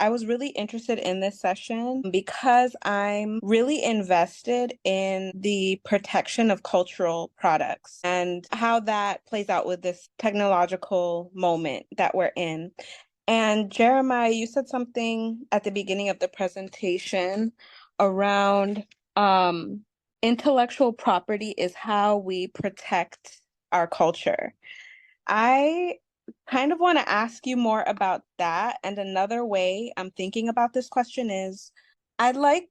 I was really interested in this session because I'm really invested in the protection of cultural products and how that plays out with this technological moment that we're in. And Jeremiah, you said something at the beginning of the presentation around intellectual property is how we protect our culture. I kind of want to ask you more about that. And another way I'm thinking about this question is I'd like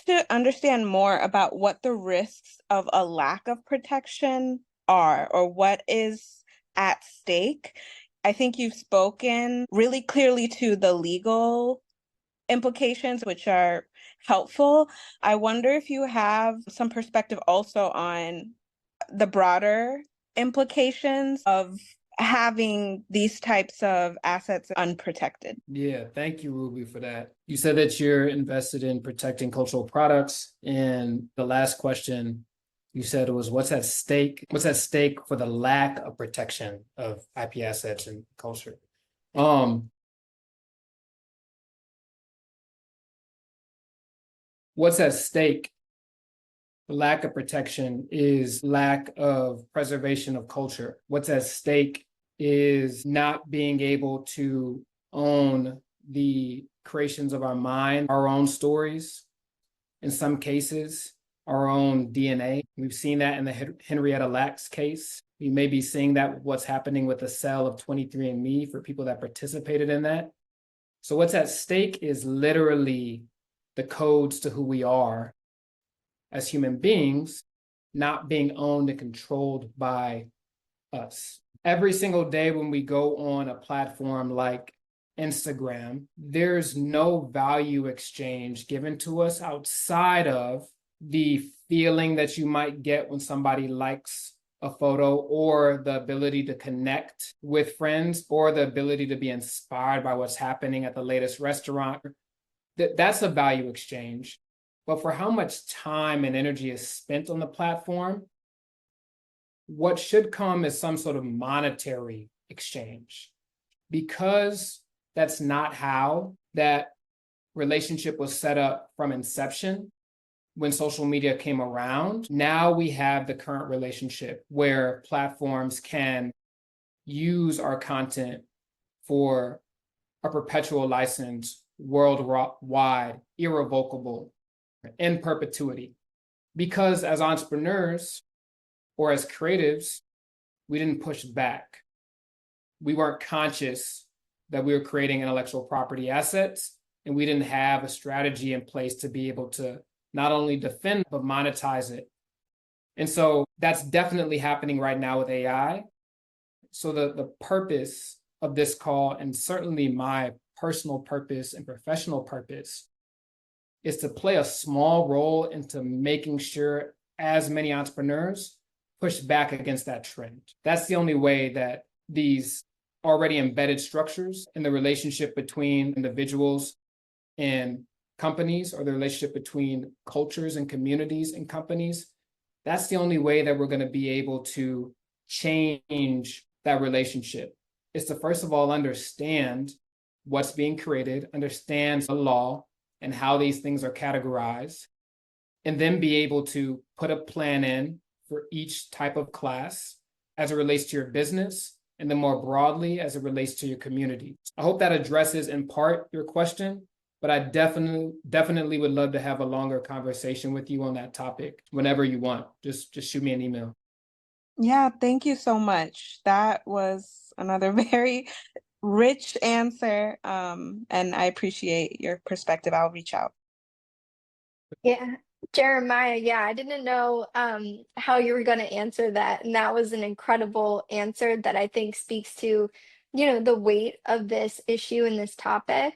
to understand more about what the risks of a lack of protection are or what is at stake. I think you've spoken really clearly to the legal implications, which are helpful. I wonder if you have some perspective also on the broader implications of having these types of assets unprotected. Yeah, thank you, Ruby, for that. You said that you're invested in protecting cultural products. And the last question you said was what's at stake? What's at stake for the lack of protection of IP assets and culture? What's at stake? The lack of protection is lack of preservation of culture. What's at stake is not being able to own the creations of our mind, our own stories, in some cases, our own DNA. We've seen that in the Henrietta Lacks case. We may be seeing that what's happening with the sale of 23andMe for people that participated in that. So what's at stake is literally the codes to who we are as human beings, not being owned and controlled by us. Every single day when we go on a platform like Instagram, there's no value exchange given to us outside of the feeling that you might get when somebody likes a photo, or the ability to connect with friends, or the ability to be inspired by what's happening at the latest restaurant. That's a value exchange. But for how much time and energy is spent on the platform, what should come is some sort of monetary exchange. Because that's not how that relationship was set up from inception when social media came around. Now we have the current relationship where platforms can use our content for a perpetual license worldwide, irrevocable, in perpetuity. Because as entrepreneurs or as creatives, we didn't push back. We weren't conscious that we were creating intellectual property assets, and we didn't have a strategy in place to be able to not only defend, but monetize it. And so that's definitely happening right now with AI. So the purpose of this call, and certainly my personal purpose and professional purpose, is to play a small role into making sure as many entrepreneurs push back against that trend. That's the only way that these already embedded structures in the relationship between individuals and companies, or the relationship between cultures and communities and companies, that's the only way that we're going to be able to change that relationship. Is to first of all understand what's being created, understand the law and how these things are categorized, and then be able to put a plan in for each type of class as it relates to your business, and then more broadly as it relates to your community. I hope that addresses in part your question, but I definitely would love to have a longer conversation with you on that topic whenever you want. Just shoot me an email. Yeah, thank you so much. That was another very rich answer, and I appreciate your perspective. I'll reach out. Yeah, Jeremiah, yeah, I didn't know how you were going to answer that. And that was an incredible answer that I think speaks to, the weight of this issue and this topic.